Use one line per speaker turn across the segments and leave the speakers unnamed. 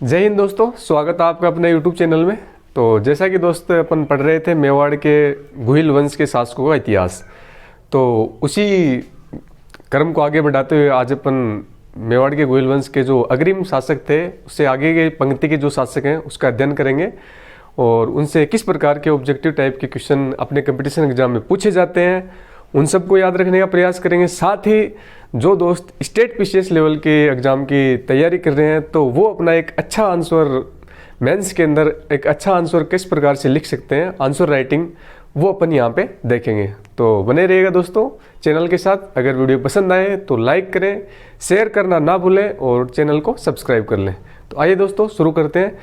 जय हिंद दोस्तों, स्वागत है आपका अपने YouTube चैनल में। तो जैसा कि दोस्त अपन पढ़ रहे थे मेवाड़ के गुहिल वंश के शासकों का इतिहास, तो उसी क्रम को आगे बढ़ाते हुए आज अपन मेवाड़ के गुहिल वंश के जो अग्रिम शासक थे उससे आगे के पंक्ति के जो शासक हैं उसका अध्ययन करेंगे और उनसे किस प्रकार के ऑब्जेक्टिव टाइप के क्वेश्चन अपने कंपटीशन एग्जाम में पूछे जाते हैं उन सबको याद रखने का प्रयास करेंगे। साथ ही जो दोस्त स्टेट पीसीएस लेवल के एग्ज़ाम की तैयारी कर रहे हैं तो वो अपना एक अच्छा आंसर मेंस के अंदर एक अच्छा आंसर किस प्रकार से लिख सकते हैं, आंसर राइटिंग, वो अपन यहाँ पे देखेंगे। तो बने रहिएगा दोस्तों चैनल के साथ। अगर वीडियो पसंद आए तो लाइक करें, शेयर करना ना भूलें और चैनल को सब्सक्राइब कर लें। तो आइए दोस्तों शुरू करते हैं।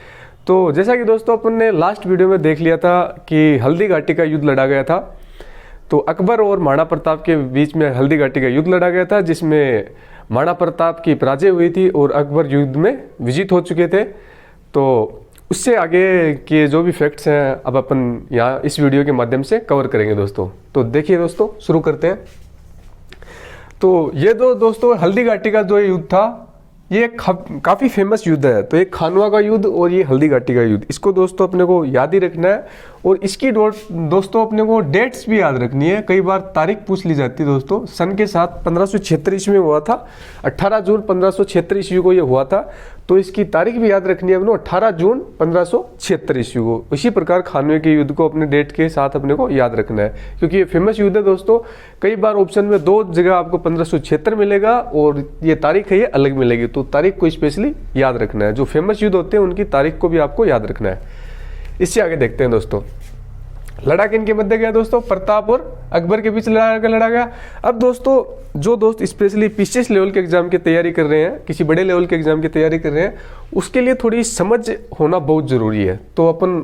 तो जैसा कि दोस्तों अपन ने लास्ट वीडियो में देख लिया था कि हल्दी घाटी का युद्ध लड़ा गया था। तो अकबर और महाराणा प्रताप के बीच में हल्दी घाटी का युद्ध लड़ा गया था जिसमें महाराणा प्रताप की पराजय हुई थी और अकबर युद्ध में विजित हो चुके थे। तो उससे आगे के जो भी फैक्ट्स हैं अब अपन यहाँ इस वीडियो के माध्यम से कवर करेंगे दोस्तों। तो देखिए दोस्तों शुरू करते हैं। तो ये दोस्तों हल्दी घाटी का जो युद्ध था ये काफ़ी फेमस युद्ध है। तो एक खानवा का युद्ध और ये हल्दी घाटी का युद्ध, इसको दोस्तों अपने को याद ही रखना है और इसकी दोस्तों अपने को डेट्स भी याद रखनी है। कई बार तारीख पूछ ली जाती है दोस्तों। सन के साथ 1576 ईस्वी में हुआ था, 18 जून 1576 ईस्वी को ये हुआ था। तो इसकी तारीख भी याद रखनी है अपने, 18 जून 1576 ईस्वी को। इसी प्रकार खानवे के युद्ध को अपने डेट के साथ अपने को याद रखना है क्योंकि ये फेमस युद्ध है दोस्तों। कई बार ऑप्शन में दो जगह आपको 1576 मिलेगा और ये तारीख है ये अलग मिलेगी। तो तारीख को स्पेशली याद रखना है। जो फेमस युद्ध होते हैं उनकी तारीख को भी आपको याद रखना है। इससे आगे देखते हैं दोस्तों। लड़ा किनके मध्य गया दोस्तों? प्रताप और अकबर के बीच लड़ा गया। अब दोस्तों जो दोस्त स्पेशली पीसीएस लेवल के एग्जाम की तैयारी कर रहे हैं, किसी बड़े लेवल के एग्जाम की तैयारी कर रहे हैं, उसके लिए थोड़ी समझ होना बहुत जरूरी है। तो अपन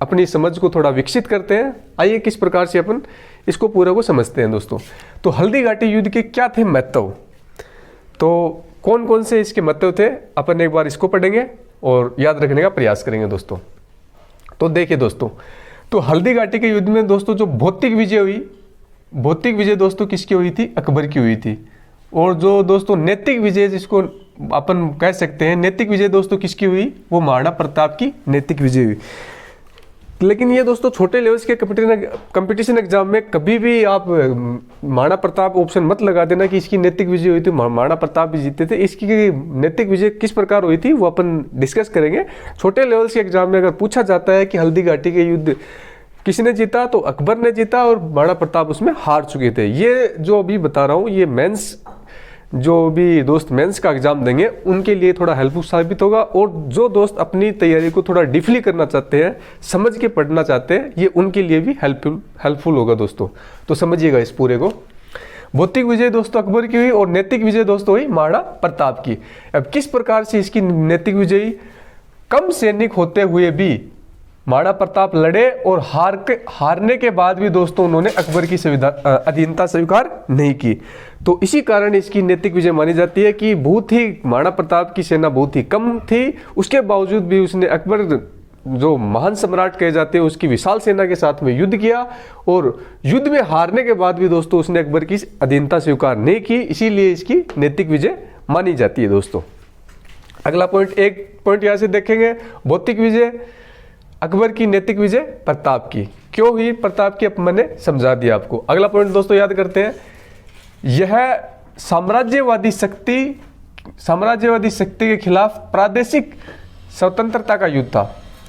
अपनी समझ को थोड़ा विकसित करते हैं। आइए किस प्रकार से अपन इसको पूरा को समझते हैं दोस्तों। तो हल्दी घाटी युद्ध के क्या थे महत्व, तो कौन कौन से इसके महत्व थे अपन एक बार इसको पढ़ेंगे और याद रखने का प्रयास करेंगे दोस्तों। तो देखिए दोस्तों, तो हल्दी घाटी के युद्ध में दोस्तों जो भौतिक विजय हुई, भौतिक विजय दोस्तों किसकी हुई थी? अकबर की हुई थी। और जो दोस्तों नैतिक विजय जिसको अपन कह सकते हैं, नैतिक विजय दोस्तों किसकी हुई? वो महाराणा प्रताप की नैतिक विजय हुई। लेकिन ये दोस्तों छोटे लेवल्स के कंपटीशन एग्जाम में कभी भी आप महाराणा प्रताप ऑप्शन मत लगा देना कि इसकी नैतिक विजय हुई थी, महाराणा प्रताप भी जीते थे। इसकी नैतिक विजय किस प्रकार हुई थी वो अपन डिस्कस करेंगे। छोटे लेवल्स के एग्जाम में अगर पूछा जाता है कि हल्दी घाटी के युद्ध किसने जीता, तो अकबर ने जीता और महाराणा प्रताप उसमें हार चुके थे। ये जो अभी बता रहा हूँ ये मेंस, जो भी दोस्त मेंस का एग्जाम देंगे उनके लिए थोड़ा हेल्पफुल साबित होगा। और जो दोस्त अपनी तैयारी को थोड़ा डीपली करना चाहते हैं, समझ के पढ़ना चाहते हैं, ये उनके लिए भी हेल्पफुल होगा दोस्तों। तो समझिएगा इस पूरे को। भौतिक विजय दोस्तों अकबर की हुई और नैतिक विजय दोस्तों हुई महाराणा प्रताप की। अब किस प्रकार से इसकी नैतिक विजय? कम सैनिक होते हुए भी महाराणा प्रताप लड़े और हारने के बाद भी दोस्तों उन्होंने अकबर की अधीनता स्वीकार नहीं की। तो इसी कारण इसकी नैतिक विजय मानी जाती है कि बहुत ही महाराणा प्रताप की सेना बहुत ही कम थी, उसके बावजूद भी उसने अकबर जो महान सम्राट कहे जाते हैं उसकी विशाल सेना के साथ में युद्ध किया और युद्ध में हारने के बाद भी दोस्तों उसने अकबर की अधीनता स्वीकार नहीं की। इसीलिए इसकी नैतिक विजय मानी जाती है दोस्तों। अगला पॉइंट, एक पॉइंट यहां से देखेंगे, भौतिक विजय अकबर की, नैतिक विजय प्रताप की। क्यों हुई प्रताप की अब मैंने समझा दिया आपको। अगला पॉइंट दोस्तों याद करते हैं, यह साम्राज्यवादी शक्ति के खिलाफ प्रादेशिक स्वतंत्रता का युद्ध था।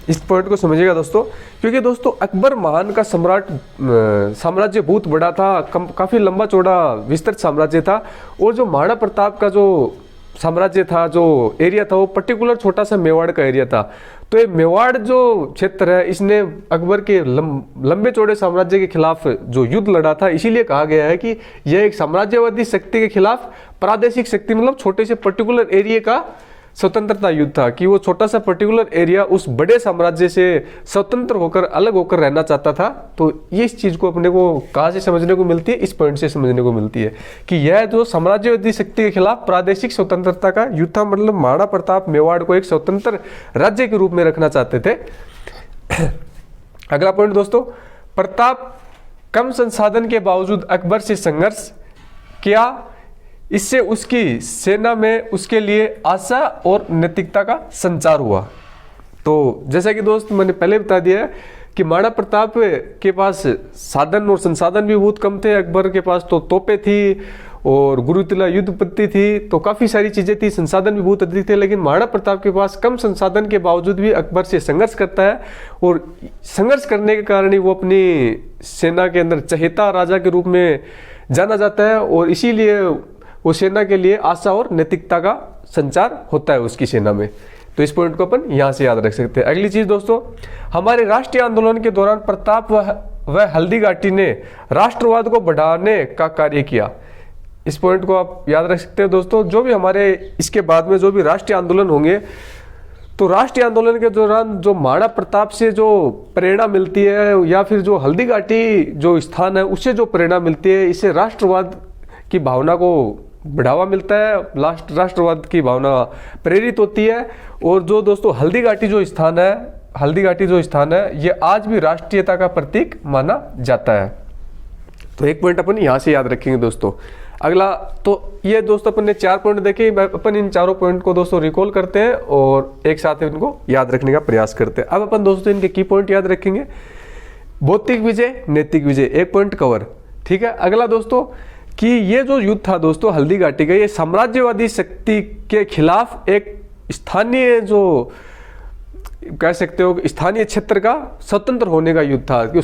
इस पॉइंट को समझिएगा दोस्तों क्योंकि दोस्तों अकबर महान का साम्राज्य बहुत बड़ा था, काफी लंबा चौड़ा विस्तृत साम्राज्य था। और जो महाराणा प्रताप का जो साम्राज्य था, जो एरिया था, वो पर्टिकुलर छोटा सा मेवाड़ का एरिया था। तो ये मेवाड़ जो क्षेत्र है इसने अकबर के लंबे चौड़े साम्राज्य के खिलाफ जो युद्ध लड़ा था। इसीलिए कहा गया है कि यह एक साम्राज्यवादी शक्ति के खिलाफ प्रादेशिक शक्ति मतलब छोटे से पर्टिकुलर एरिया का स्वतंत्रता युद्ध था कि वो छोटा सा पर्टिकुलर एरिया उस बड़े साम्राज्य से स्वतंत्र होकर अलग होकर रहना चाहता था। तो ये इस चीज को अपने को कहाँ से समझने को मिलती है? इस पॉइंट से समझने को मिलती है कि यह जो साम्राज्यवादी शक्ति के खिलाफ प्रादेशिक स्वतंत्रता का युद्ध था। मतलब महाराणा प्रताप मेवाड़ को एक स्वतंत्र राज्य के रूप में रखना चाहते थे। अगला पॉइंट दोस्तों, प्रताप कम संसाधन के बावजूद अकबर से संघर्ष किया इससे उसकी सेना में उसके लिए आशा और नैतिकता का संचार हुआ। तो जैसा कि दोस्त मैंने पहले बता दिया है कि महाराणा प्रताप के पास साधन और संसाधन भी बहुत कम थे। अकबर के पास तो तोपें थी और गुरुतिला युद्ध पद्धति थी, तो काफ़ी सारी चीज़ें थी, संसाधन भी बहुत अधिक थे। लेकिन महाराणा प्रताप के पास कम संसाधन के बावजूद भी अकबर से संघर्ष करता है और संघर्ष करने के कारण ही वो अपनी सेना के अंदर चहेता राजा के रूप में जाना जाता है और इसीलिए वो सेना के लिए आशा और नैतिकता का संचार होता है उसकी सेना में। तो इस पॉइंट को अपन यहाँ से याद रख सकते हैं। अगली चीज दोस्तों, हमारे राष्ट्रीय आंदोलन के दौरान प्रताप व हल्दी घाटी ने राष्ट्रवाद को बढ़ाने का कार्य किया। इस पॉइंट को आप याद रख सकते हैं दोस्तों। जो भी हमारे इसके बाद में जो भी राष्ट्रीय आंदोलन होंगे, तो राष्ट्रीय आंदोलन के दौरान जो महाराणा प्रताप से जो प्रेरणा मिलती है या फिर जो हल्दी घाटी जो स्थान है उससे जो प्रेरणा मिलती है, इससे राष्ट्रवाद की भावना को बढ़ावा मिलता है, राष्ट्रवाद की भावना प्रेरित होती है। और जो दोस्तों हल्दी घाटी जो स्थान है ये आज भी राष्ट्रीयता का प्रतीक माना जाता है। तो एक पॉइंट अपन यहाँ से याद रखेंगे दोस्तों। अगला, तो ये दोस्तों अपन ने 4 पॉइंट देखे, अपन इन चारों पॉइंट को दोस्तों रिकॉल करते हैं और एक साथ इनको याद रखने का प्रयास करते हैं। अब अपन दोस्तों इनके की पॉइंट याद रखेंगे। बौद्धिक विजय, नैतिक विजय, 1 पॉइंट कवर, ठीक है। अगला दोस्तों कि ये जो युद्ध था दोस्तों हल्दी घाटी का, ये साम्राज्यवादी शक्ति के खिलाफ एक स्थानीय जो कह सकते हो स्थानीय क्षेत्र का स्वतंत्र होने का युद्ध था। क्योंकि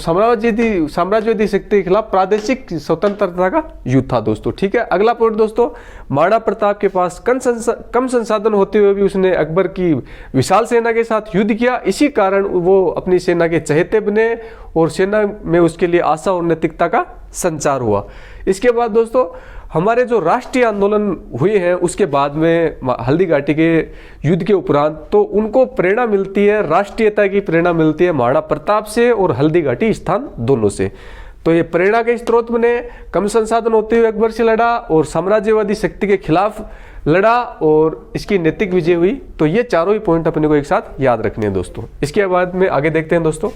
साम्राज्यवादी शक्ति के खिलाफ प्रादेशिक स्वतंत्रता का युद्ध था दोस्तों, ठीक है। अगला पॉइंट दोस्तों, महाराणा प्रताप के पास कम संसाधन होते हुए भी उसने अकबर की विशाल सेना के साथ युद्ध किया। इसी कारण वो अपनी सेना के चहेते बने और सेना में उसके लिए आशा और नैतिकता का संचार हुआ। इसके बाद दोस्तों हमारे जो राष्ट्रीय आंदोलन हुए हैं उसके बाद में हल्दी घाटी के युद्ध के उपरांत, तो उनको प्रेरणा मिलती है, राष्ट्रीयता की प्रेरणा मिलती है महाराणा प्रताप से और हल्दी घाटी स्थान दोनों से। तो ये प्रेरणा के स्रोत बने, कम संसाधन होते हुए अकबर से लड़ा और साम्राज्यवादी शक्ति के खिलाफ लड़ा और इसकी नैतिक विजय हुई। तो ये चारों ही पॉइंट अपने को एक साथ याद रखने हैं दोस्तों। इसके बाद में आगे देखते हैं दोस्तों,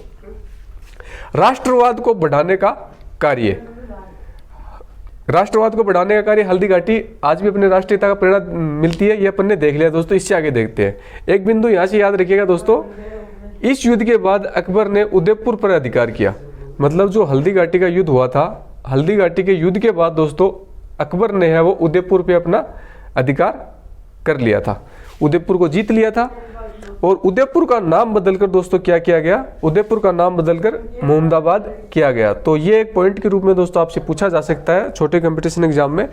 राष्ट्रवाद को बढ़ाने का कार्य। राष्ट्रवाद को बढ़ाने का कार्य हल्दी घाटी आज भी अपने राष्ट्रीयता का प्रेरणा मिलती है, ये अपन ने देख लिया दोस्तों। इससे आगे देखते हैं। एक बिंदु यहाँ से याद रखिएगा दोस्तों, इस युद्ध के बाद अकबर ने उदयपुर पर अधिकार किया। मतलब जो हल्दी घाटी का युद्ध हुआ था, हल्दी घाटी के युद्ध के बाद दोस्तों अकबर ने है वो उदयपुर पे अपना अधिकार कर लिया था, उदयपुर को जीत लिया था। और उदयपुर का नाम बदलकर दोस्तों क्या किया गया, उदयपुर का नाम बदलकर मोहम्मदाबाद किया गया। तो ये एक पॉइंट के रूप में दोस्तों आपसे पूछा जा सकता है छोटे कंपटीशन एग्जाम में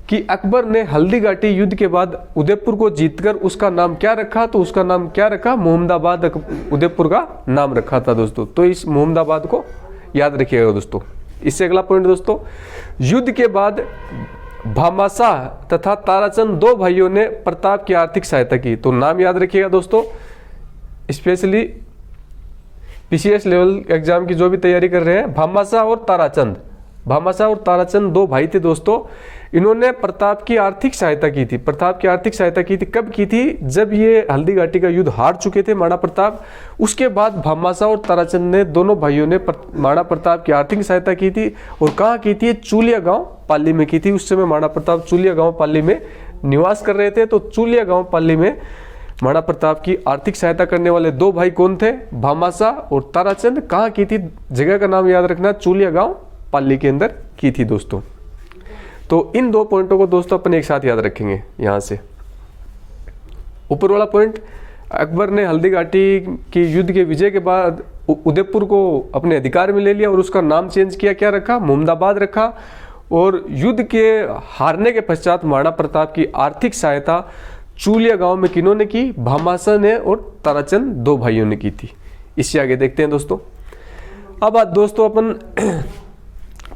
कि अकबर ने हल्दी घाटी युद्ध के बाद उदयपुर को जीतकर उसका नाम क्या रखा, तो उसका नाम क्या रखा, मोहम्मदाबाद उदयपुर का नाम रखा था दोस्तों। तो इस मोहम्मदाबाद को याद रखिएगा दोस्तों। इससे अगला पॉइंट दोस्तों, युद्ध के बाद भामाशाह तथा ताराचंद 2 भाइयों ने प्रताप की आर्थिक सहायता की। तो नाम याद रखिएगा दोस्तों, स्पेशली पीसीएस लेवल एग्जाम की जो भी तैयारी कर रहे हैं, भामाशाह और ताराचंद 2 भाई थे दोस्तों। इन्होंने प्रताप की आर्थिक सहायता की थी। प्रताप की आर्थिक सहायता की थी कब की थी, जब ये हल्दी घाटी का युद्ध हार चुके थे महाराणा प्रताप। उसके बाद भामाशाह और ताराचंद ने दोनों भाइयों ने महाराणा प्रताप की आर्थिक सहायता की थी। और कहाँ की थी, चूलिया गांव पाली में की थी। उस समय महाराणा प्रताप चूलिया गांव पाली में निवास कर रहे थे। तो चूलिया गांव पाली में महाराणा प्रताप की आर्थिक सहायता करने वाले 2 भाई कौन थे, भामाशाह और ताराचंद। कहाँ की थी, जगह का नाम याद रखना, चूलिया गांव पाली के अंदर की थी दोस्तों। तो इन 2 पॉइंटों को दोस्तों अपन एक साथ याद रखेंगे। यहां से ऊपर वाला पॉइंट, अकबर ने हल्दी घाटी की युद्ध के विजय के बाद उदयपुर को अपने अधिकार में ले लिया और उसका नाम चेंज किया, क्या रखा, मोहम्मदाबाद रखा। और युद्ध के हारने के पश्चात महाराणा प्रताप की आर्थिक सहायता चूलिया गांव में किन्होंने की, भामाशाह ने और ताराचंद 2 भाइयों ने की थी। इससे आगे देखते हैं दोस्तों। अब आज दोस्तों अपन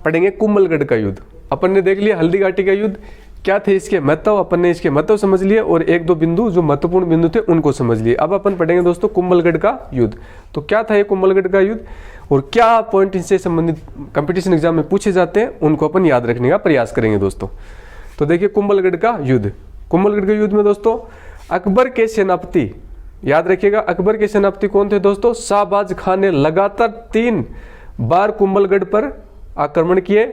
पढ़ेंगे कुंभलगढ़ का युद्ध। अपन ने देख लिया हल्दी घाटी का युद्ध, क्या थे इसके महत्व, अपन ने इसके महत्व समझ लिए और 1-2 बिंदु जो महत्वपूर्ण बिंदु थे उनको समझ लिए। अब अपन पढ़ेंगे दोस्तों कुंभलगढ़ का युद्ध। तो क्या था ये कुंभलगढ़ का युद्ध और क्या पॉइंट इससे संबंधित कंपटीशन एग्जाम में पूछे जाते हैं, उनको अपन याद रखने का प्रयास करेंगे दोस्तों। तो देखिए कुंभलगढ़ का युद्ध। कुंभलगढ़ के युद्ध में दोस्तों अकबर के सेनापति, याद रखिएगा अकबर के सेनापति कौन थे दोस्तों, शाहबाज खान ने लगातार 3 बार कुंभलगढ़ पर आक्रमण किए,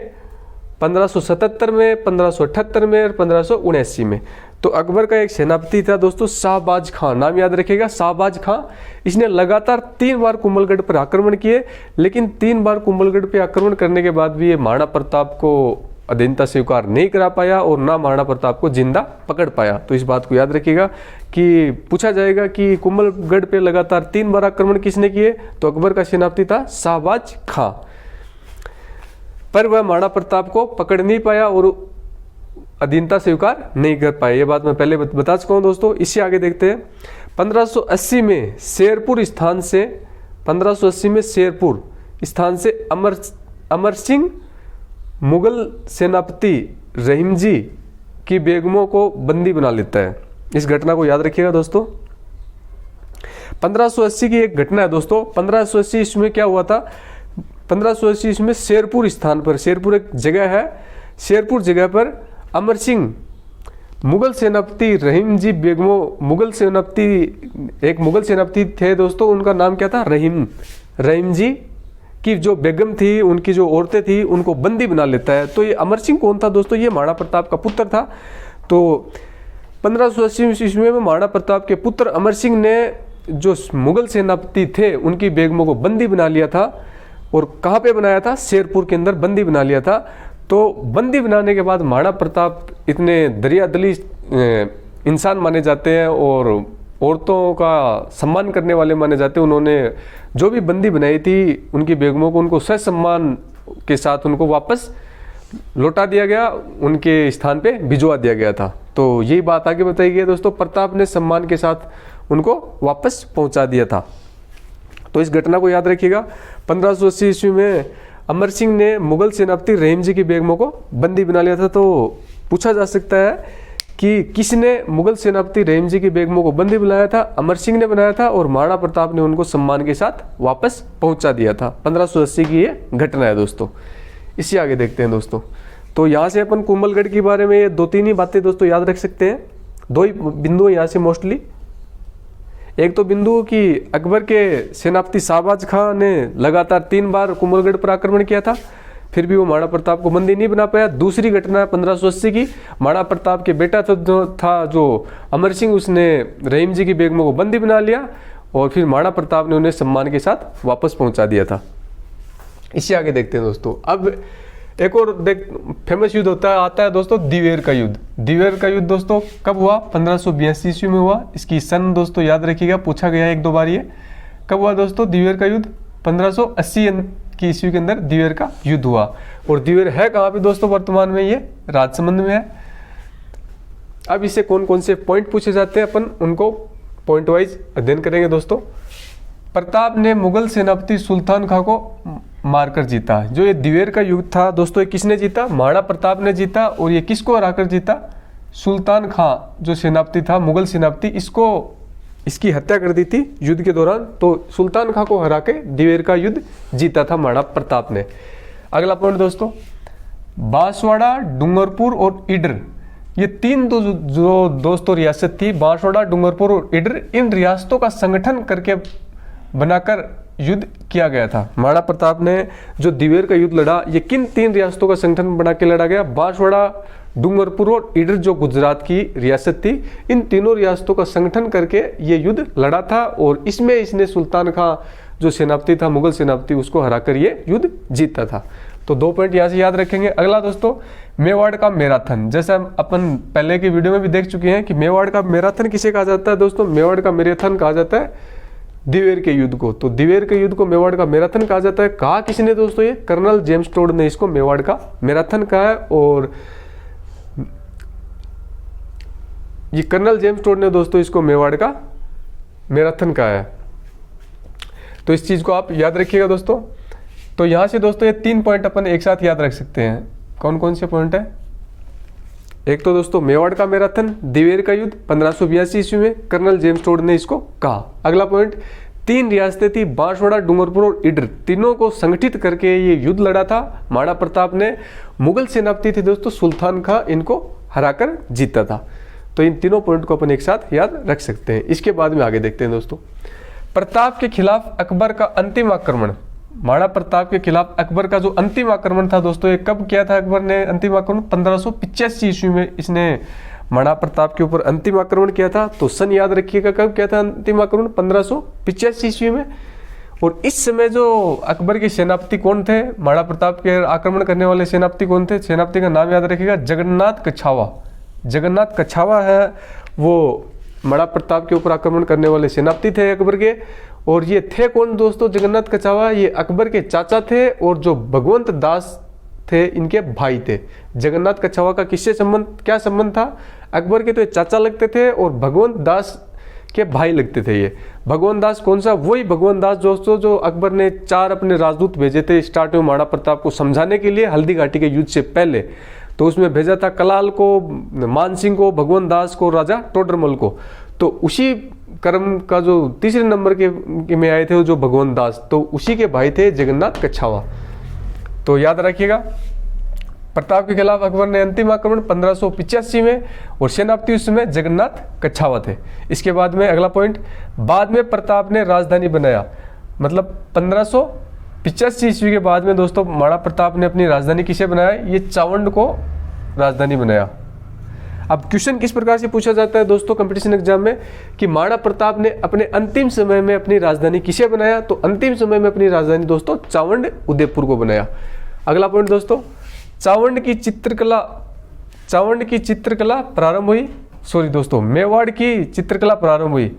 1577 में, 1578 में और 1579 में। तो अकबर का एक सेनापति था दोस्तों शाहबाज खां, नाम याद रखिएगा शाहबाज खां। इसने लगातार 3 बार कुंभलगढ़ पर आक्रमण किए, लेकिन 3 बार कुंभलगढ़ पर आक्रमण करने के बाद भी ये महाराणा प्रताप को अधीनता स्वीकार नहीं करा पाया और ना महाराणा प्रताप को जिंदा पकड़ पाया। तो इस बात को याद रखिएगा कि पूछा जाएगा कि कुंभलगढ़ पे लगातार 3 बार आक्रमण किसने किए, तो अकबर का सेनापति था शाहबाज खां, पर वह महाराणा प्रताप को पकड़ नहीं पाया और अधीनता स्वीकार नहीं कर पाए। ये बात मैं पहले बता चुका हूं दोस्तों। इससे आगे देखते हैं 1580 में शेरपुर स्थान से 1580 में शेरपुर स्थान से अमर सिंह मुगल सेनापति रहीम जी की बेगमों को बंदी बना लेता है। इस घटना को याद रखिएगा दोस्तों। 1580 की एक घटना है दोस्तों। 1580 इसमें क्या हुआ था, 1580 इसमें शेरपुर स्थान पर, शेरपुर एक जगह है, शेरपुर जगह पर अमर सिंह मुगल सेनापति रहीम जी बेगमों, एक मुगल सेनापति थे दोस्तों, उनका नाम क्या था, रहीम जी की जो बेगम थी, उनकी जो औरतें थी, उनको बंदी बना लेता है। तो ये अमर सिंह कौन था दोस्तों, ये महाराणा प्रताप का पुत्र था। तो 1580 ईस्वी में महाराणा प्रताप के पुत्र अमर सिंह ने जो मुगल सेनापति थे उनकी बेगमों को बंदी बना लिया था। और कहाँ पे बनाया था, शेरपुर के अंदर बंदी बना लिया था। तो बंदी बनाने के बाद महाराणा प्रताप इतने दरियादिली इंसान माने जाते हैं और औरतों का सम्मान करने वाले माने जाते हैं। उन्होंने जो भी बंदी बनाई थी उनकी बेगमों को, उनको ससम्मान के साथ उनको वापस लौटा दिया गया, उनके स्थान पे भिजवा दिया गया था। तो यही बात आगे बताई गई है दोस्तों, प्रताप ने सम्मान के साथ उनको वापस पहुंचा दिया था। तो इस घटना को याद रखिएगा। 1580 ईस्वी में अमर सिंह ने मुगल सेनापति रहीम जी की बेगमों को बंदी बना लिया था। तो पूछा जा सकता है कि किसने मुगल सेनापति रहीम जी की बेगमों को बंदी बनाया था, अमर सिंह ने बनाया था और महाराणा प्रताप ने उनको सम्मान के साथ वापस पहुंचा दिया था। 1580 की ये घटना है दोस्तों। इसी आगे देखते हैं दोस्तों। तो यहाँ से अपन कुंभलगढ़ के बारे में ये 2-3 ही बातें दोस्तों याद रख सकते हैं। 2 ही बिंदु यहाँ से मोस्टली। एक तो बिंदु कि अकबर के सेनापति शाहबाज खां ने लगातार 3 बार कुंभलगढ़ पर आक्रमण किया था, फिर भी वो महाराणा प्रताप को बंदी नहीं बना पाया। दूसरी घटना 1580 की, महाराणा प्रताप के बेटा था जो अमर सिंह, उसने रहीम जी की बेगमों को बंदी बना लिया और फिर महाराणा प्रताप ने उन्हें सम्मान के साथ वापस पहुंचा दिया था। इसे आगे देखते हैं दोस्तों। अब एक और फेमस युद्ध आता है दोस्तों, दिवेर का युद्ध। दिवेर का युद्ध दोस्तों कब हुआ, 1582 ईस्वी में हुआ। इसकी सन दोस्तों याद रखिएगा, पूछा गया है 1-2 बार ये। कब हुआ दोस्तों दिवेर का युद्ध, 1580 की ईस्वी के अंदर दिवेर का युद्ध हुआ। और दिवेर है कहाँ पे दोस्तों, वर्तमान में ये राजसमंद में है। अब इससे कौन कौन से पॉइंट पूछे जाते हैं, अपन उनको पॉइंट वाइज अध्ययन करेंगे दोस्तों। प्रताप ने मुगल सेनापति सुल्तान खां को मारकर जीता। जो ये दिवेर का युद्ध था दोस्तों, ये किसने जीता, महाराणा प्रताप ने जीता। और ये किसको हराकर जीता, सुल्तान खां जो सेनापति था, मुगल सेनापति, इसकी हत्या कर दी थी युद्ध के दौरान। तो सुल्तान खां को हरा के दिवेर का युद्ध जीता था महाराणा प्रताप ने। अगला पॉइंट दोस्तों, बांसवाड़ा, डूंगरपुर और ईडर, ये 3 जो दोस्तों रियासत थी, बांसवाड़ा, डूंगरपुर और ईडर, इन रियासतों का संगठन करके बनाकर युद्ध किया गया था। महाराणा प्रताप ने जो दिवेर का युद्ध लड़ा, ये किन 3 रियासतों का संगठन बना के लड़ा गया, बांसवाड़ा, डूंगरपुर और ईडर जो गुजरात की रियासत थी, इन तीनों रियासतों का संगठन करके ये युद्ध लड़ा था। और इसमें इसने सुल्तान खां जो सेनापति था, मुगल सेनापति, उसको हराकर ये युद्ध जीता था। तो 2 पॉइंट यहाँ से याद रखेंगे। अगला दोस्तों, मेवाड़ का मैराथन। जैसा अपन पहले की वीडियो में भी देख चुके हैं कि मेवाड़ का मैराथन किसे कहा जाता है दोस्तों, मेवाड़ का मैराथन कहा जाता है दिवेर के युद्ध को। तो दिवेर के युद्ध को मेवाड़ का मैराथन कहा जाता है। कहा किसने दोस्तों, ये कर्नल जेम्स टोड ने इसको मेवाड़ का मैराथन कहा है। और ये कर्नल जेम्स टोड ने दोस्तों इसको मेवाड़ का मैराथन कहा है। तो इस चीज को आप याद रखिएगा दोस्तों। तो यहां से दोस्तों ये 3 पॉइंट अपन एक साथ याद रख सकते हैं। कौन कौन से पॉइंट है, एक तो दोस्तों मेवाड़ का मैराथन, दिवेर का युद्ध 1582 ईस्वी में कर्नल जेम्स टोड ने इसको कहा। अगला पॉइंट, 3 रियासतें थी, बांसवाड़ा, डूंगरपुर और ईडर, तीनों को संगठित करके ये युद्ध लड़ा था महाराणा प्रताप ने। मुगल सेनापति थे दोस्तों सुल्तान खां, इनको हराकर जीता था। तो इन तीनों पॉइंट को अपन एक साथ याद रख सकते हैं। इसके बाद में आगे देखते हैं दोस्तों। प्रताप के खिलाफ अकबर का अंतिम आक्रमण महाराणा प्रताप के खिलाफ अकबर का जो अंतिम आक्रमण था दोस्तों, ये कब किया था अकबर ने अंतिम आक्रमण? 1585 ईस्वी में इसने महाराणा प्रताप के ऊपर अंतिम आक्रमण किया था। तो सन याद रखिएगा कब किया था अंतिम आक्रमण? 1585 ईस्वी में। और इस समय जो अकबर के सेनापति कौन थे, महाराणा प्रताप के आक्रमण करने वाले सेनापति कौन थे? सेनापति का नाम याद रखिएगा, जगन्नाथ कछावा। जगन्नाथ कछावा है वो महाराणा प्रताप के ऊपर आक्रमण करने वाले सेनापति थे अकबर के। और ये थे कौन दोस्तों जगन्नाथ कछावा? ये अकबर के चाचा थे और जो भगवंत दास थे इनके भाई थे। जगन्नाथ कछावा का किससे संबंध, क्या संबंध था? अकबर के तो ये चाचा लगते थे और भगवंत दास के भाई लगते थे। ये भगवंत दास कौन सा? वही भगवंत दास दोस्तों जो अकबर ने 4 अपने राजदूत भेजे थे स्टार्ट में महाराणा प्रताप को समझाने के लिए हल्दी घाटी के युद्ध से पहले। तो उसमें भेजा था कलाल को, मानसिंह को, भगवंत दास को, राजा टोडरमल को। तो उसी क्रम का जो तीसरे नंबर के में आए थे जो भगवंत दास, तो उसी के भाई थे जगन्नाथ कछावा। तो याद रखिएगा प्रताप के खिलाफ अकबर ने अंतिम आक्रमण 1585 में और सेनापति उस समय जगन्नाथ कछावा थे। इसके बाद में अगला पॉइंट, बाद में प्रताप ने राजधानी बनाया। मतलब 1585 ईस्वी के बाद में दोस्तों महाराणा प्रताप ने अपनी राजधानी किसे बनाया? ये चावंड को राजधानी बनाया। अब क्वेश्चन किस प्रकार से पूछा जाता है दोस्तों कंपटीशन एग्जाम में कि महाराणा प्रताप ने अपने अंतिम समय में अपनी राजधानी किसे बनाया? तो अंतिम समय में अपनी राजधानी दोस्तों चावंड उदयपुर को बनाया। अगला पॉइंट दोस्तों, चावंड की चित्रकला प्रारंभ हुई, सॉरी दोस्तों मेवाड़ की चित्रकला प्रारंभ हुई।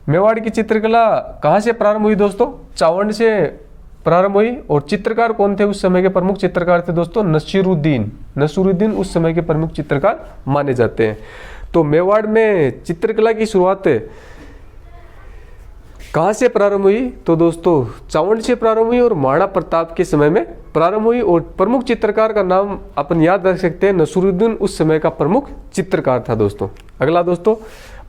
मेवाड़ की चित्रकला कहाँ से प्रारंभ हुई दोस्तों? चावंड से प्रारंभ हुई। और चित्रकार कौन थे उस समय के प्रमुख चित्रकार? थे दोस्तों नसीरुद्दीन। नसीरुद्दीन उस समय के प्रमुख चित्रकार माने जाते हैं। तो मेवाड़ में चित्रकला की शुरुआत कहाँ से प्रारंभ हुई? तो दोस्तों चावंड से प्रारंभ हुई और महाराणा प्रताप के समय में प्रारंभ हुई। और प्रमुख चित्रकार का नाम अपन याद रख सकते हैं, नसीरुद्दीन उस समय का प्रमुख चित्रकार था दोस्तों। अगला दोस्तों,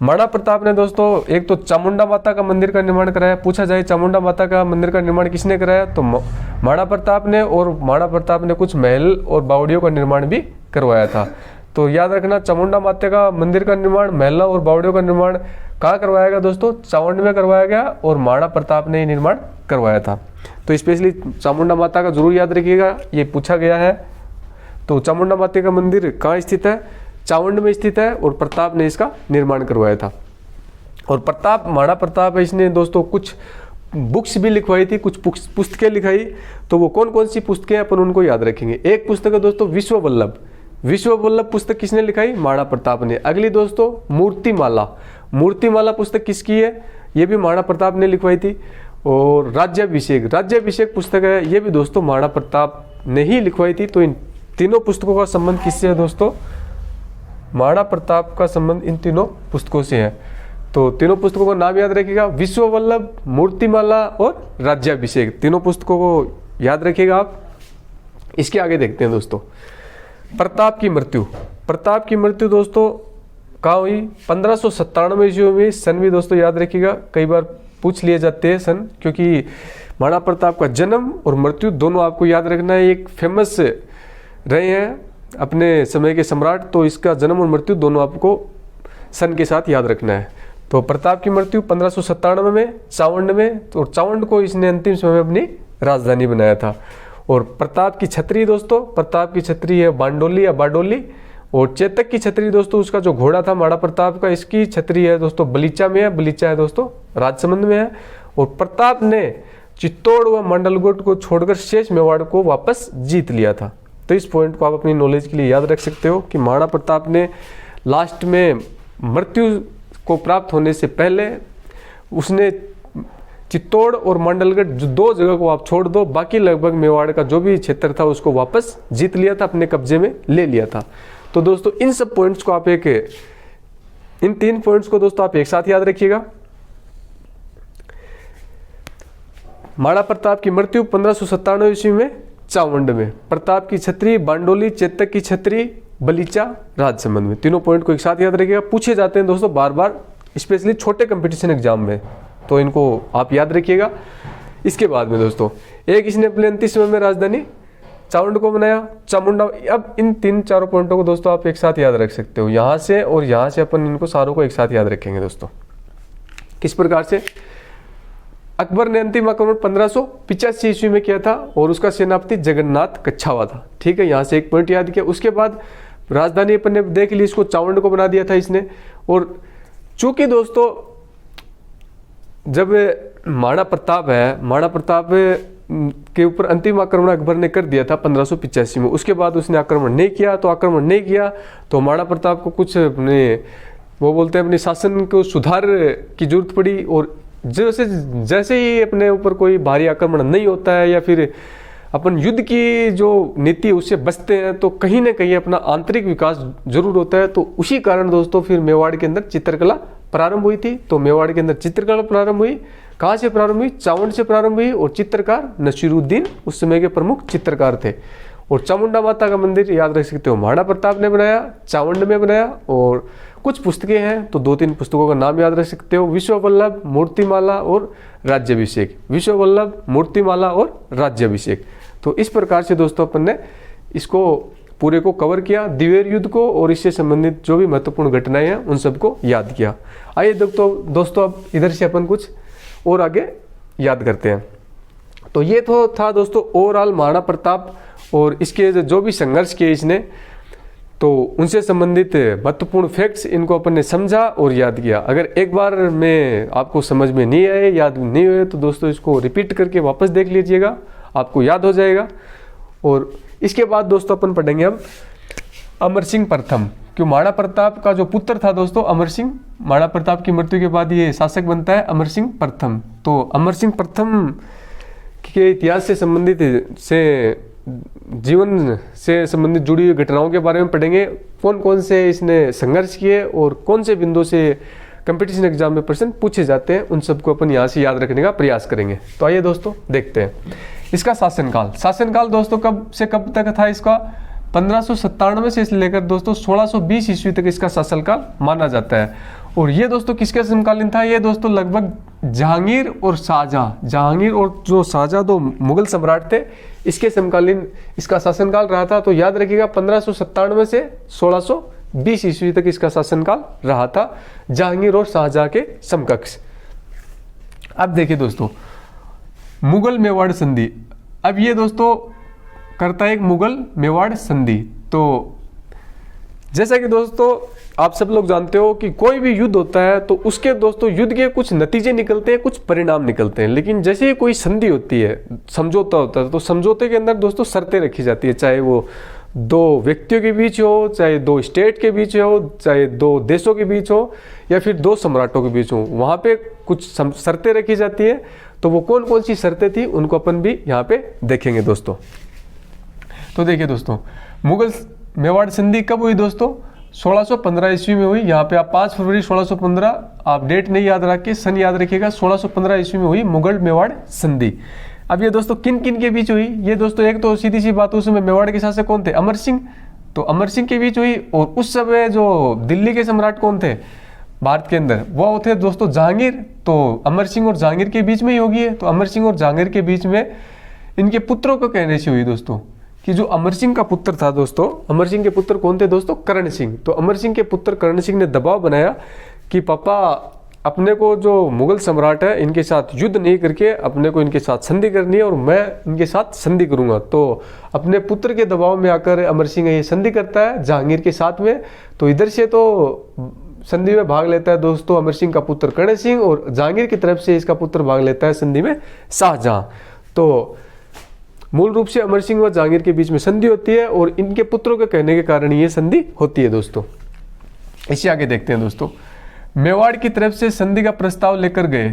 महाराणा प्रताप ने दोस्तों एक तो चामुंडा माता का मंदिर का निर्माण कराया। पूछा जाए चामुंडा माता का मंदिर का निर्माण किसने कराया? तो महाराणा प्रताप ने। और महाराणा प्रताप ने कुछ महल और बावड़ियों का निर्माण भी करवाया था। तो याद रखना चामुंडा माता का मंदिर का निर्माण, महल और बावड़ियों का निर्माण कहाँ करवाया गया दोस्तों? चावंड में करवाया गया और महाराणा प्रताप ने निर्माण करवाया था। तो स्पेशली चामुंडा माता का जरूर याद रखिएगा, ये पूछा गया है। तो चामुंडा माता का मंदिर कहाँ स्थित है? चावंड में स्थित है और प्रताप ने इसका निर्माण करवाया था। और प्रताप, महाराणा प्रताप इसने दोस्तों कुछ बुक्स भी लिखवाई थी, कुछ पुस्तकें लिखाई। तो वो कौन कौन सी पुस्तकें अपन उनको याद रखेंगे। एक पुस्तक है दोस्तों विश्व वल्लभ। विश्व वल्लभ पुस्तक किसने लिखाई? महाराणा प्रताप ने। अगली दोस्तों मूर्तिमाला। मूर्तिमाला पुस्तक किसकी है? ये भी महाराणा प्रताप ने लिखवाई थी। और राज्याभिषेक पुस्तक है, ये भी दोस्तों महाराणा प्रताप ने ही लिखवाई थी। तो इन तीनों पुस्तकों का संबंध किससे है दोस्तों? महाराणा प्रताप का संबंध इन तीनों पुस्तकों से है। तो तीनों पुस्तकों का नाम याद रखिएगा, विश्व वल्लभ, मूर्तिमाला और राज्याभिषेक। तीनों पुस्तकों को याद रखिएगा आप। इसके आगे देखते हैं दोस्तों प्रताप की मृत्यु। प्रताप की मृत्यु दोस्तों कहाँ हुई? 1597 ईस्वी में। सन भी दोस्तों याद रखिएगा, कई बार पूछ लिए जाते हैं सन, क्योंकि महाराणा प्रताप का जन्म और मृत्यु दोनों आपको याद रखना है। एक फेमस रहे हैं अपने समय के सम्राट, तो इसका जन्म और मृत्यु दोनों आपको सन के साथ याद रखना है। तो प्रताप की मृत्यु 1597 में चावंड में। तो चावंड को इसने अंतिम समय में अपनी राजधानी बनाया था। और प्रताप की छतरी दोस्तों, प्रताप की छतरी है बांडोली या बारडोली। और चेतक की छतरी दोस्तों, उसका जो घोड़ा था महाराणा प्रताप का, इसकी छतरी है दोस्तों बलीचा में है। बलीचा है दोस्तों राजसमंद में है। और प्रताप ने चित्तौड़ व मंडलगुट को छोड़कर शेष मेवाड़ को वापस जीत लिया था। तो इस पॉइंट को आप अपनी नॉलेज के लिए याद रख सकते हो कि महाराणा प्रताप ने लास्ट में मृत्यु को प्राप्त होने से पहले उसने चित्तौड़ और मंडलगढ़ जो 2 जगह को आप छोड़ दो, बाकी लगभग मेवाड़ का जो भी क्षेत्र था उसको वापस जीत लिया था, अपने कब्जे में ले लिया था। तो दोस्तों इन सब पॉइंट्स को आप इन 3 पॉइंट्स को दोस्तों आप एक साथ याद रखिएगा। महाराणा प्रताप की मृत्यु 1597 ईस्वी में चावंड में। प्रताप की छतरी बांडोली, चेतक की छतरी बलीचा, राजसमंद में। तीनों पॉइंट को एक साथ याद रखिएगा, पूछे जाते हैं दोस्तों बार बार, स्पेशली छोटे कंपटीशन एग्जाम में, तो इनको आप याद रखिएगा। इसके बाद में दोस्तों एक इसने अपने अंतिम समय में राजधानी चावंड को बनाया, चामुंडा। अब इन 3-4 पॉइंटों को दोस्तों आप एक साथ याद रख सकते हो, यहाँ से और यहाँ से अपन इनको सारों को एक साथ याद रखेंगे दोस्तों। किस प्रकार से? अकबर ने अंतिम आक्रमण 1585 ईस्वी में किया था और उसका सेनापति जगन्नाथ कच्छावा था। ठीक है, यहाँ से एक पॉइंट याद किया। उसके बाद राजधानी अपन ने देख ली, इसको चावंड को बना दिया था इसने। और चूंकि दोस्तों जब महाराणा प्रताप है, महाराणा प्रताप के ऊपर अंतिम आक्रमण अकबर ने कर दिया था 1585 में, उसके बाद उसने आक्रमण नहीं किया। तो आक्रमण नहीं किया तो महाराणा प्रताप को कुछ अपने वो बोलते हैं अपने शासन को सुधार की जरूरत पड़ी। और जैसे ही अपने ऊपर कोई भारी आक्रमण नहीं होता है या फिर अपन युद्ध की जो नीति है उससे बचते हैं, तो कहीं ना कहीं अपना आंतरिक विकास जरूर होता है। तो उसी कारण दोस्तों फिर मेवाड़ के अंदर चित्रकला प्रारंभ हुई थी। तो मेवाड़ के अंदर चित्रकला प्रारंभ हुई, कहाँ से प्रारंभ हुई? चावंड से प्रारंभ हुई। और चित्रकार नसीरुद्दीन उस समय के प्रमुख चित्रकार थे। और चामुंडा माता का मंदिर याद रख सकते हो महाराणा प्रताप ने बनाया, चावंड में बनाया। और कुछ पुस्तकें हैं तो 2-3 पुस्तकों का नाम याद रख सकते हो, विश्व वल्लभ, मूर्तिमाला और राज्याभिषेक। विश्व वल्लभ, मूर्तिमाला और राज्याभिषेक। तो इस प्रकार से दोस्तों अपन ने इसको पूरे को कवर किया, द्विवेद युद्ध को, और इससे संबंधित जो भी महत्वपूर्ण घटनाएं हैं उन सबको याद किया। आइए दोस्तों अब इधर से अपन कुछ और आगे याद करते हैं। तो ये तो था दोस्तों ओवरऑल महाराणा प्रताप और इसके जो भी संघर्ष किए इसने, तो उनसे संबंधित महत्वपूर्ण फैक्ट्स इनको अपन ने समझा और याद किया। अगर एक बार में आपको समझ में नहीं आए, याद नहीं हुए, तो दोस्तों इसको रिपीट करके वापस देख लीजिएगा, आपको याद हो जाएगा। और इसके बाद दोस्तों अपन पढ़ेंगे अब अमर सिंह प्रथम। क्यों महाराणा प्रताप का जो पुत्र था दोस्तों अमर सिंह, महाराणा प्रताप की मृत्यु के बाद ये शासक बनता है अमर सिंह प्रथम। तो अमर सिंह प्रथम के इतिहास से संबंधित जीवन से संबंधित जुड़ी हुई घटनाओं के बारे में पढ़ेंगे। कौन कौन से इसने संघर्ष किए और कौन से बिंदु से कंपटीशन एग्जाम में प्रश्न पूछे जाते हैं, उन सबको अपन यहाँ से याद रखने का प्रयास करेंगे। तो आइए दोस्तों देखते हैं इसका शासनकाल दोस्तों कब से कब तक था इसका? 1597 से लेकर दोस्तों 1620 ईस्वी तक इसका शासनकाल माना जाता है। और ये दोस्तों किसके समकालीन था? ये दोस्तों लगभग जहांगीर और जो शाहजहां दो मुगल सम्राट थे, इसके समकालीन इसका शासनकाल रहा था। तो याद रखिएगा 1597 से 1620 ईस्वी तक इसका शासनकाल रहा था, जहांगीर और शाहजहां के समकक्ष। अब देखिए दोस्तों मुगल मेवाड़ संधि। अब ये दोस्तों करता है एक मुगल मेवाड़ संधि। तो जैसा कि दोस्तों आप सब लोग जानते हो कि कोई भी युद्ध होता है तो उसके दोस्तों युद्ध के कुछ नतीजे निकलते हैं, कुछ परिणाम निकलते हैं। लेकिन जैसे ही कोई संधि होती है, समझौता होता है, तो समझौते के अंदर दोस्तों शर्तें रखी जाती है, चाहे वो 2 व्यक्तियों के बीच हो, चाहे 2 स्टेट के बीच हो, चाहे 2 देशों के बीच हो, या फिर 2 सम्राटों के बीच हो। वहाँ पे कुछ शर्तें रखी जाती है। तो वो कौन कौन सी शर्तें थी उनको अपन भी यहाँ पे देखेंगे दोस्तों। तो देखिए दोस्तों मुगल मेवाड़ संधि कब हुई दोस्तों? 1615 ईस्वी में हुई। यहाँ पे आप 5 फरवरी 1615, आप डेट नहीं याद रख के सन याद रखिएगा। 1615 ईस्वी में हुई मुगल मेवाड़ संधि। अब ये दोस्तों किन किन के बीच हुई? ये दोस्तों एक तो सीधी सी बात, उस समय मेवाड़ के शासक कौन थे? अमर सिंह। तो अमर सिंह के बीच हुई। और उस समय जो दिल्ली के सम्राट कौन थे भारत के अंदर? वो थे दोस्तों जहांगीर। तो अमर सिंह और जहांगीर के बीच में ही होगी। तो अमर सिंह और जहांगीर के बीच में इनके पुत्रों को कहने से हुई दोस्तों, कि जो अमर सिंह का पुत्र था दोस्तों, अमर सिंह के पुत्र कौन थे दोस्तों? करण सिंह। तो अमर सिंह के पुत्र करण सिंह ने दबाव बनाया कि पापा अपने को जो मुगल सम्राट है इनके साथ युद्ध नहीं करके अपने को इनके साथ संधि करनी है और मैं इनके साथ संधि करूंगा। तो अपने पुत्र के दबाव में आकर अमर सिंह ये संधि करता है जहांगीर के साथ में। तो इधर से तो संधि में भाग लेता है दोस्तों अमर सिंह का पुत्र करण सिंह, और जहांगीर की तरफ से इसका पुत्र भाग लेता है संधि में शाहजहां। तो मूल रूप से अमर सिंह व जहांगीर के बीच में संधि होती है और इनके पुत्रों के कहने के कारण ये संधि होती है दोस्तों। इसे आगे देखते हैं दोस्तों। मेवाड़ की तरफ से संधि का प्रस्ताव लेकर गए।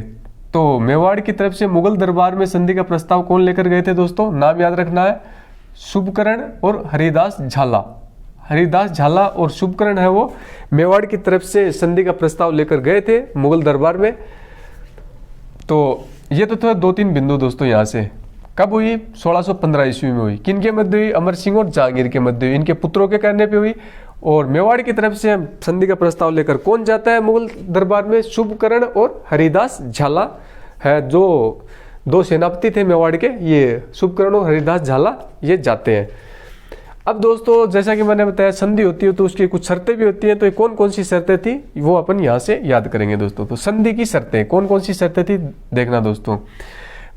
तो मेवाड़ की तरफ से मुगल दरबार में संधि का प्रस्ताव कौन लेकर गए थे दोस्तों? नाम याद रखना है, शुभकरण और हरिदास झाला। हरिदास झाला और शुभकरण है वो मेवाड़ की तरफ से संधि का प्रस्ताव लेकर गए थे मुगल दरबार में। तो ये तो था 2-3 बिंदु दोस्तों। यहाँ से कब हुई? 1615 ईस्वी में हुई। किन के मध्य हुई? अमर सिंह और जहांगीर के मध्य हुई, इनके पुत्रों के कहने पे हुई। और मेवाड़ की तरफ से संधि का प्रस्ताव लेकर कौन जाता है मुगल दरबार में? शुभकरण और हरिदास झाला है, जो 2 सेनापति थे मेवाड़ के, ये शुभकरण और हरिदास झाला ये जाते हैं। अब दोस्तों जैसा कि मैंने बताया संधि होती है तो उसकी कुछ शर्तें भी होती हैं, तो कौन कौन सी शर्तें थी वो अपन यहाँ से याद करेंगे दोस्तों। तो संधि की शर्तें कौन कौन सी शर्तें थी देखना दोस्तों।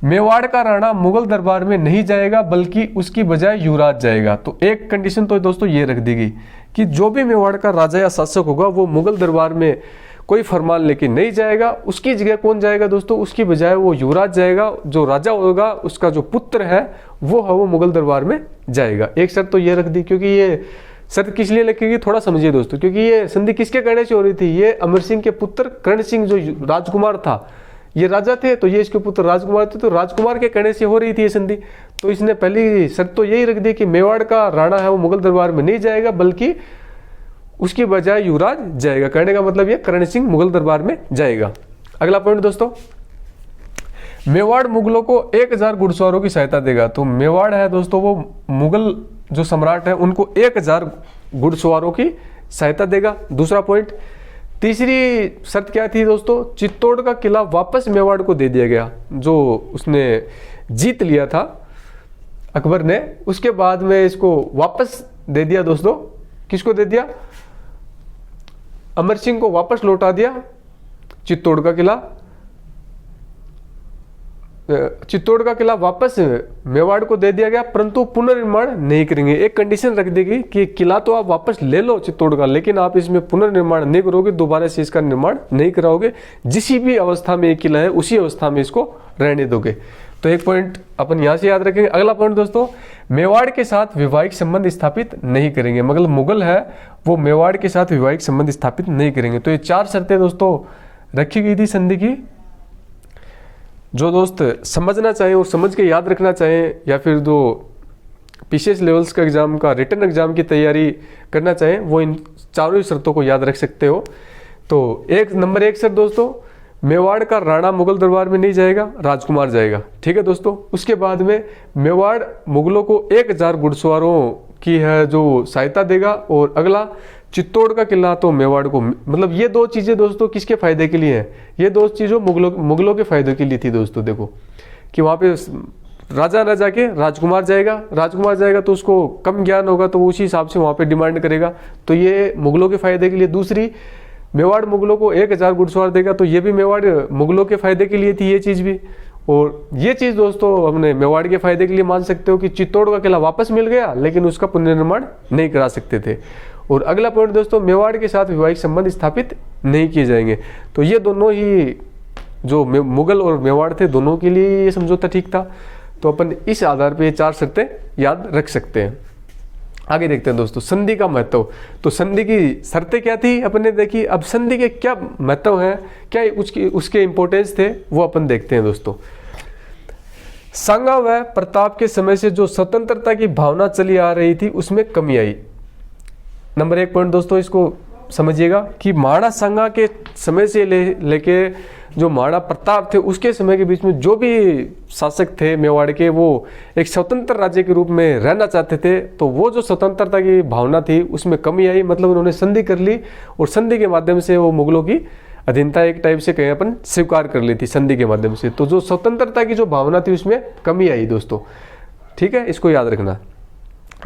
मेवाड़ का राणा मुगल दरबार में नहीं जाएगा बल्कि उसकी बजाय युवराज जाएगा। तो एक कंडीशन तो दोस्तों ये रख दी गई कि जो भी मेवाड़ का राजा या शासक होगा वो मुगल दरबार में कोई फरमान लेके नहीं जाएगा, उसकी जगह कौन जाएगा दोस्तों, उसकी बजाय वो युवराज जाएगा। जो राजा होगा उसका जो पुत्र है वो मुगल दरबार में जाएगा। एक शर्त तो ये रख दी, क्योंकि ये शर्त किस लिए लगेगी थोड़ा समझिए दोस्तों, क्योंकि ये संधि किसके कहने से हो रही थी, ये अमर सिंह के पुत्र कर्ण सिंह जो राजकुमार था, ये राजा थे तो ये इसके पुत्र राजकुमार थे, तो राजकुमार के कहने से हो रही थी ये संधि। तो इसने पहली शर्त तो यही रख दी कि मेवाड़ का राणा है वो मुगल दरबार में नहीं जाएगा बल्कि उसकी बजाय युवराज जाएगा। कहने का मतलब ये कर्ण सिंह मुगल दरबार में जाएगा। अगला पॉइंट दोस्तों, मेवाड़ मुगलों को 1000 घुड़सवारों की सहायता देगा। तो मेवाड़ है दोस्तों वो मुगल जो सम्राट है उनको 1000 घुड़सवारों की सहायता देगा। दूसरा पॉइंट, तीसरी शर्त क्या थी दोस्तों, चित्तौड़ का किला वापस मेवाड़ को दे दिया गया, जो उसने जीत लिया था अकबर ने, उसके बाद में इसको वापस दे दिया दोस्तों। किसको दे दिया, अमर सिंह को वापस लौटा दिया चित्तौड़ का किला। चित्तौड़ का किला वापस मेवाड़ को दे दिया गया, परंतु पुनर्निर्माण नहीं करेंगे। एक कंडीशन रख दी गई कि किला तो आप वापस ले लो चित्तौड़ का, लेकिन आप इसमें पुनर्निर्माण नहीं करोगे, दोबारा से इसका निर्माण नहीं कराओगे, जिस भी अवस्था में ये किला है उसी अवस्था में इसको रहने दोगे। तो एक पॉइंट अपन यहां से याद रखेंगे। अगला पॉइंट दोस्तों, मेवाड़ के साथ वैवाहिक संबंध स्थापित नहीं करेंगे। मतलब मुगल है वो मेवाड़ के साथ वैवाहिक संबंध स्थापित नहीं करेंगे। तो ये 4 शर्तें दोस्तों रखी गई थी संधि की। जो दोस्त समझना चाहें और समझ के याद रखना चाहें, या फिर जो पीसीएस लेवल्स का एग्जाम का रिटन एग्जाम की तैयारी करना चाहें, वो इन 4 शर्तों को याद रख सकते हो। तो नंबर 1 शर्त दोस्तों, मेवाड़ का राणा मुगल दरबार में नहीं जाएगा, राजकुमार जाएगा। ठीक है दोस्तों। उसके बाद में मेवाड़ मुगलों को 1000 घुड़सवारों की है जो सहायता देगा। और अगला, चित्तौड़ का किला तो मेवाड़ को, मतलब ये 2 चीजें दोस्तों किसके फायदे के लिए हैं, ये 2 चीजों मुगलों के फायदे के लिए थी दोस्तों। देखो कि वहां पे राजा ना जाके राजकुमार जाएगा तो उसको कम ज्ञान होगा तो वो उसी हिसाब से वहां पे डिमांड करेगा, तो ये मुगलों के फायदे के लिए। दूसरी, मेवाड़ मुगलों को 1000 घुड़सवार देगा, तो ये भी मेवाड़ मुगलों के फायदे के लिए थी ये चीज भी। और ये चीज दोस्तों हमने मेवाड़ के फायदे के लिए मान सकते हो कि चित्तौड़ का किला वापस मिल गया लेकिन उसका पुनर्निर्माण नहीं करा सकते थे। और अगला पॉइंट दोस्तों, मेवाड़ के साथ वैवाहिक संबंध स्थापित नहीं किए जाएंगे। तो ये दोनों ही जो मुगल और मेवाड़ थे दोनों के लिए ये समझौता ठीक था। तो अपन इस आधार पर ये 4 शर्तें याद रख सकते हैं। आगे देखते हैं दोस्तों संधि का महत्व। तो संधि की शर्तें क्या थी अपन ने देखी, अब संधि के क्या महत्व है, क्या उसके इंपॉर्टेंस थे, वो अपन देखते हैं दोस्तों। सांगा व प्रताप के समय से जो स्वतंत्रता की भावना चली आ रही थी उसमें कमी आई। नंबर 1 पॉइंट दोस्तों इसको समझिएगा कि महाराणा सांगा के समय से लेके जो महाराणा प्रताप थे उसके समय के बीच में जो भी शासक थे मेवाड़ के, वो एक स्वतंत्र राज्य के रूप में रहना चाहते थे। तो वो जो स्वतंत्रता की भावना थी उसमें कमी आई, मतलब उन्होंने संधि कर ली और संधि के माध्यम से वो मुगलों की अधीनता एक टाइप से कहीं अपन स्वीकार कर ली थी संधि के माध्यम से। तो जो स्वतंत्रता की जो भावना थी उसमें कमी आई दोस्तों। ठीक है, इसको याद रखना।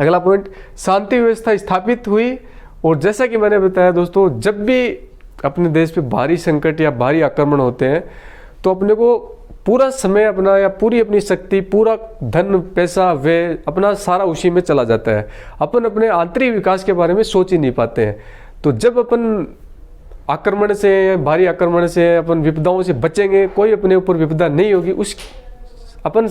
अगला पॉइंट, शांति व्यवस्था स्थापित हुई। और जैसा कि मैंने बताया दोस्तों, जब भी अपने देश पे भारी संकट या भारी आक्रमण होते हैं तो अपने को पूरा समय अपना या पूरी अपनी शक्ति, पूरा धन पैसा व्यय अपना सारा उसी में चला जाता है। अपन अपने आंतरिक विकास के बारे में सोच ही नहीं पाते हैं। तो जब अपन आक्रमण से, भारी आक्रमण से, अपन विपदाओं से बचेंगे, कोई अपने ऊपर विपदा नहीं होगी, उस अपन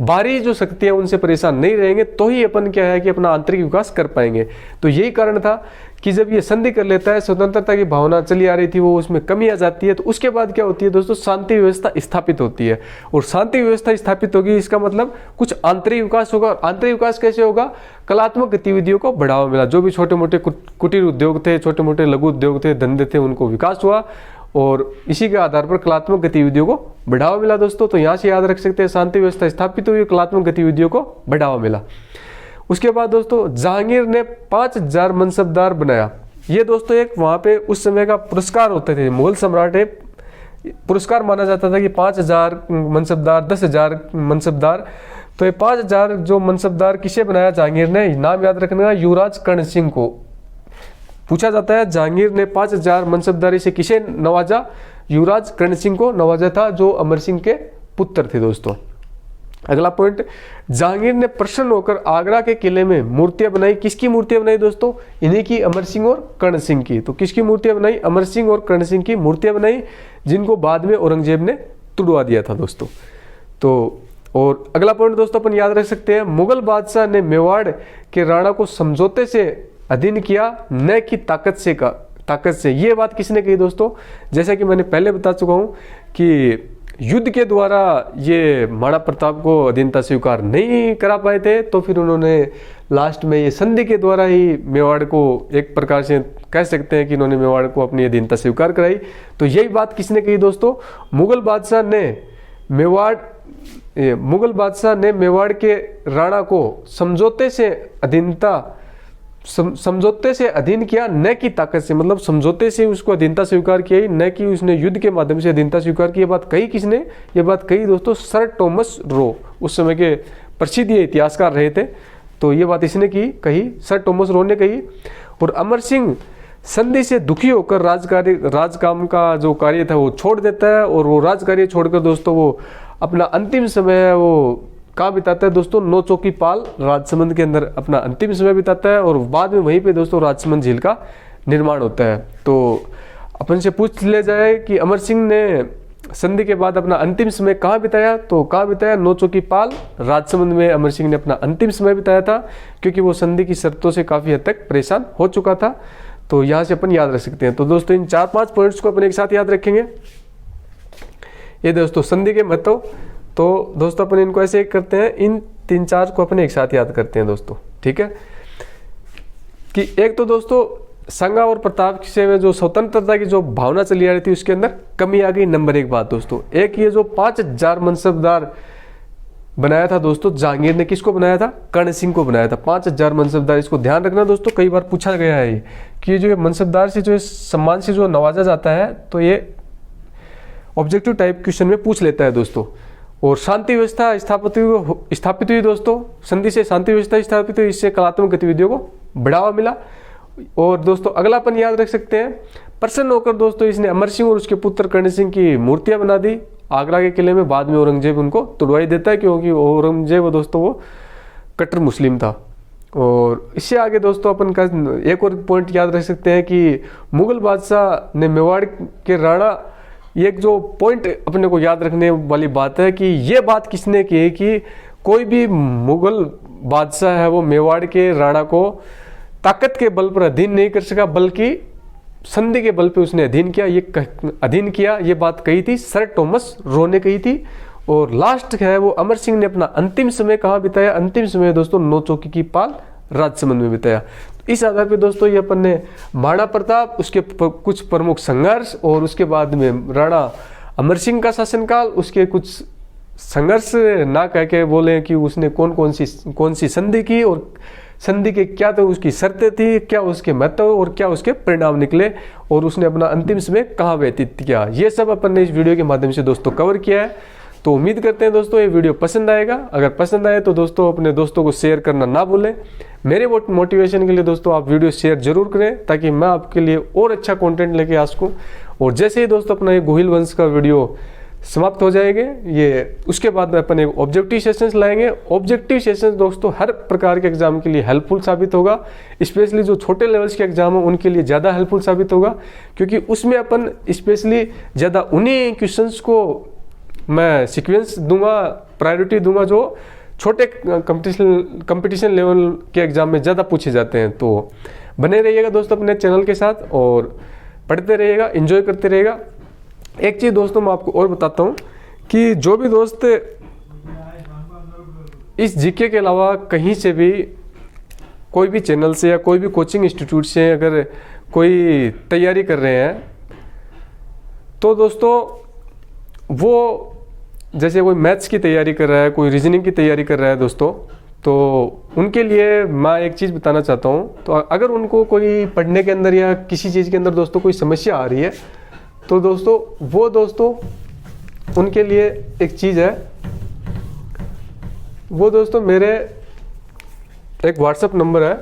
बाहरी जो शक्ति है उनसे परेशान नहीं रहेंगे, तो ही अपन क्या है कि अपना आंतरिक विकास कर पाएंगे। तो यही कारण था कि जब ये संधि कर लेता है, स्वतंत्रता की भावना चली आ रही थी वो उसमें कमी आ जाती है, तो उसके बाद क्या होती है दोस्तों, शांति व्यवस्था स्थापित होती है। और शांति व्यवस्था स्थापित होगी इसका मतलब कुछ आंतरिक विकास होगा। आंतरिक विकास कैसे होगा, कलात्मक गतिविधियों को बढ़ावा मिला। जो भी छोटे मोटे कुटीर उद्योग थे, छोटे मोटे लघु उद्योग थे, धंधे थे, उनको विकास हुआ और इसी के आधार पर कलात्मक गतिविधियों को बढ़ावा मिला दोस्तों। तो यहाँ से याद रख सकते हैं, शांति व्यवस्था स्थापित हुई, कलात्मक गतिविधियों को बढ़ावा मिला। उसके बाद दोस्तों जहांगीर ने 5000 मनसबदार बनाया। ये दोस्तों एक वहाँ पे उस समय का पुरस्कार होते थे, मुगल सम्राट है पुरस्कार माना जाता था कि 5000 मनसबदार, 10,000 मनसबदार तो ये 5000 जो मनसबदार किसे बनाया जहांगीर ने, नाम याद रखना, युवराज कर्ण सिंह को। पूछा जाता है जहांगीर ने 5000 मनसबदारी से किसे नवाजा, युवराज कर्ण सिंह को नवाजा था, जो अमर सिंह के पुत्र थे दोस्तों। अगला पॉइंट, जहांगीर ने प्रसन्न होकर आगरा के किले में मूर्तियां बनाई। किसकी मूर्तियां बनाई दोस्तों, इन्हीं की, अमर सिंह और कर्ण सिंह की। तो किसकी मूर्तियां बनाई, अमर सिंह और कर्ण सिंह की मूर्तियां बनाई, जिनको बाद में औरंगजेब ने तुड़वा दिया था दोस्तों। तो और अगला पॉइंट दोस्तों अपन याद रख सकते हैं, मुगल बादशाह ने मेवाड़ के राणा को समझौते से अधीन किया, न कि ताकत से। ये बात किसने कही दोस्तों, जैसा कि मैंने पहले बता चुका हूं कि युद्ध के द्वारा ये महाराणा प्रताप को अधीनता स्वीकार नहीं करा पाए थे, तो फिर उन्होंने लास्ट में ये संधि के द्वारा ही मेवाड़ को एक प्रकार से कह सकते हैं कि इन्होंने मेवाड़ को अपनी अधीनता स्वीकार कराई। तो यही बात किसने कही दोस्तों, मुगल बादशाह ने मेवाड़ के राणा को समझौते से अधीन किया, न कि ताकत से। मतलब समझौते से उसको अधीनता स्वीकार किया, न कि उसने युद्ध के माध्यम से अधीनता स्वीकार की। ये बात कही किसने, ये बात कही दोस्तों सर टॉमस रो, उस समय के प्रसिद्ध ये इतिहासकार रहे थे। तो ये बात इसने कही, सर टॉमस रो ने कही। और अमर सिंह संधि से दुखी होकर राजकाम का जो कार्य था वो छोड़ देता है, और वो राजकार्य छोड़कर दोस्तों वो अपना अंतिम समय वो कहाँ बिताता है दोस्तों, नौचौकी पाल राजसमंद के अंदर अपना अंतिम समय बिताता है, और बाद में वहीं पे दोस्तों राजसमंद झील का निर्माण होता है। तो अपन से पूछ ले जाए कि अमर सिंह ने संधि के बाद अपना अंतिम समय कहाँ बिताया, तो कहाँ बिताया, नौचौकी पाल राजसमंद में अमर सिंह ने अपना अंतिम समय बिताया था, क्योंकि वो संधि की शर्तों से काफी हद तक परेशान हो चुका था। तो यहाँ से अपन याद रख सकते हैं। तो दोस्तों इन 4-5 पॉइंट्स को अपन एक साथ याद रखेंगे। ये दोस्तों संधि के महत्व, तो दोस्तों अपन इनको ऐसे करते हैं, इन 3-4 को अपन एक साथ याद करते हैं दोस्तों, ठीक है। कि एक तो दोस्तों संगा और प्रताप से जो स्वतंत्रता की जो भावना चली आ रही थी उसके अंदर कमी आ गई। नंबर 1 बात दोस्तों, एक ये जो 5000 मनसबदार बनाया था दोस्तों जहांगीर ने, किसको बनाया था, कर्ण सिंह को बनाया था। 5000 मनसबदार, इसको ध्यान रखना दोस्तों, कई बार पूछा गया है कि जो मनसबदार से जो सम्मान से जो नवाजा जाता है, तो ये ऑब्जेक्टिव टाइप क्वेश्चन में पूछ लेता है दोस्तों। और शांति व्यवस्था स्थापित हुई दोस्तों, संधि से शांति व्यवस्था स्थापित हुई, इससे कलात्मक गतिविधियों को बढ़ावा मिला। और दोस्तों अगला अपन याद रख सकते हैं, प्रसन्न होकर दोस्तों इसने अमर सिंह और उसके पुत्र कर्ण सिंह की मूर्तियां बना दी आगरा के किले में। बाद में औरंगजेब उनको तुड़वाई देता है, क्योंकि औरंगजेब दोस्तों वो कट्टर मुस्लिम था। और इससे आगे दोस्तों अपन का एक और पॉइंट याद रख सकते हैं कि मुगल बादशाह ने मेवाड़ के राणा, एक जो पॉइंट अपने को याद रखने वाली बात है कि ये बात किसने की है कि कोई भी मुगल बादशाह है वो मेवाड़ के राणा को ताकत के बल पर अधीन नहीं कर सका, बल्कि संधि के बल पे उसने अधीन किया। ये बात कही थी सर टॉमस रो ने कही थी। और लास्ट है वो अमर सिंह ने अपना अंतिम समय कहाँ बिताया, अंतिम समय दोस्तों नौचौकी की पाल राजसमंद में बिताया। इस आधार पे दोस्तों ये अपन ने महाराणा प्रताप, उसके कुछ प्रमुख संघर्ष, और उसके बाद में राणा अमर सिंह का शासनकाल, उसके कुछ संघर्ष ना कह के बोले कि उसने कौन सी संधि की, और संधि के क्या तो उसकी शर्तें थी, क्या उसके महत्व और क्या उसके परिणाम निकले, और उसने अपना अंतिम समय कहाँ व्यतीत किया। ये सब अपन ने इस वीडियो के माध्यम से दोस्तों कवर किया है। तो उम्मीद करते हैं दोस्तों ये वीडियो पसंद आएगा। अगर पसंद आए तो दोस्तों अपने दोस्तों को शेयर करना ना भूलें। मेरे मोटिवेशन के लिए दोस्तों आप वीडियो शेयर जरूर करें, ताकि मैं आपके लिए और अच्छा कंटेंट लेके आ सकूं। और जैसे ही दोस्तों अपना ये गोहिल वंश का वीडियो समाप्त हो जाएंगे, ये उसके बाद अपन एक ऑब्जेक्टिव सेशंस लाएंगे। ऑब्जेक्टिव सेशंस दोस्तों हर प्रकार के एग्जाम के लिए हेल्पफुल साबित होगा, स्पेशली जो छोटे लेवल्स के एग्जाम है उनके लिए ज़्यादा हेल्पफुल साबित होगा, क्योंकि उसमें अपन स्पेशली ज़्यादा उन्हीं क्वेश्चंस को मैं सीक्वेंस दूंगा, प्रायोरिटी दूंगा जो छोटे कंपटीशन लेवल के एग्जाम में ज़्यादा पूछे जाते हैं। तो बने रहिएगा दोस्तों अपने चैनल के साथ और पढ़ते रहिएगा, एंजॉय करते रहिएगा। एक चीज़ दोस्तों मैं आपको और बताता हूँ कि जो भी दोस्त इस जीके के अलावा कहीं से भी कोई भी चैनल से या कोई भी कोचिंग इंस्टीट्यूट से अगर कोई तैयारी कर रहे हैं, तो दोस्तों वो जैसे कोई मैथ्स की तैयारी कर रहा है, कोई रीजनिंग की तैयारी कर रहा है दोस्तों, तो उनके लिए मैं एक चीज़ बताना चाहता हूँ। तो अगर उनको कोई पढ़ने के अंदर या किसी चीज़ के अंदर दोस्तों कोई समस्या आ रही है, तो दोस्तों वो दोस्तों उनके लिए एक चीज़ है वो दोस्तों मेरे एक व्हाट्सएप नंबर है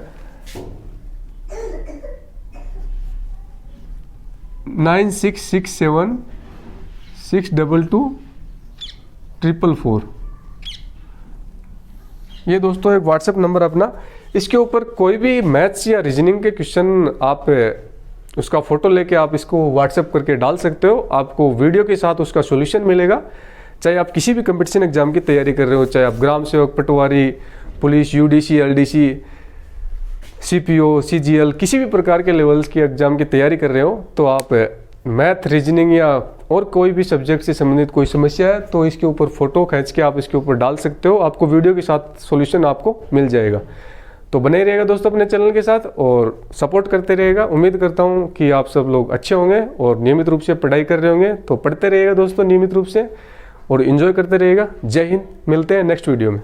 9667622444। ये दोस्तों एक व्हाट्सएप नंबर अपना, इसके ऊपर कोई भी मैथ्स या रीजनिंग के क्वेश्चन आप उसका फोटो लेके आप इसको व्हाट्सएप करके डाल सकते हो। आपको वीडियो के साथ उसका सॉल्यूशन मिलेगा। चाहे आप किसी भी कंपटीशन एग्जाम की तैयारी कर रहे हो, चाहे आप ग्राम सेवक, पटवारी, police, UDC, LDC, CPO, CGL, किसी भी प्रकार के लेवल्स की एग्जाम की तैयारी कर रहे हो, तो आप मैथ, रीजनिंग या और कोई भी सब्जेक्ट से संबंधित कोई समस्या है तो इसके ऊपर फोटो खींच के आप इसके ऊपर डाल सकते हो। आपको वीडियो के साथ सॉल्यूशन आपको मिल जाएगा। तो बने रहिएगा दोस्तों अपने चैनल के साथ और सपोर्ट करते रहिएगा। उम्मीद करता हूँ कि आप सब लोग अच्छे होंगे और नियमित रूप से पढ़ाई कर रहे होंगे। तो पढ़ते रहिएगा दोस्तों नियमित रूप से और एंजॉय करते रहिएगा। जय हिंद, मिलते हैं नेक्स्ट वीडियो में।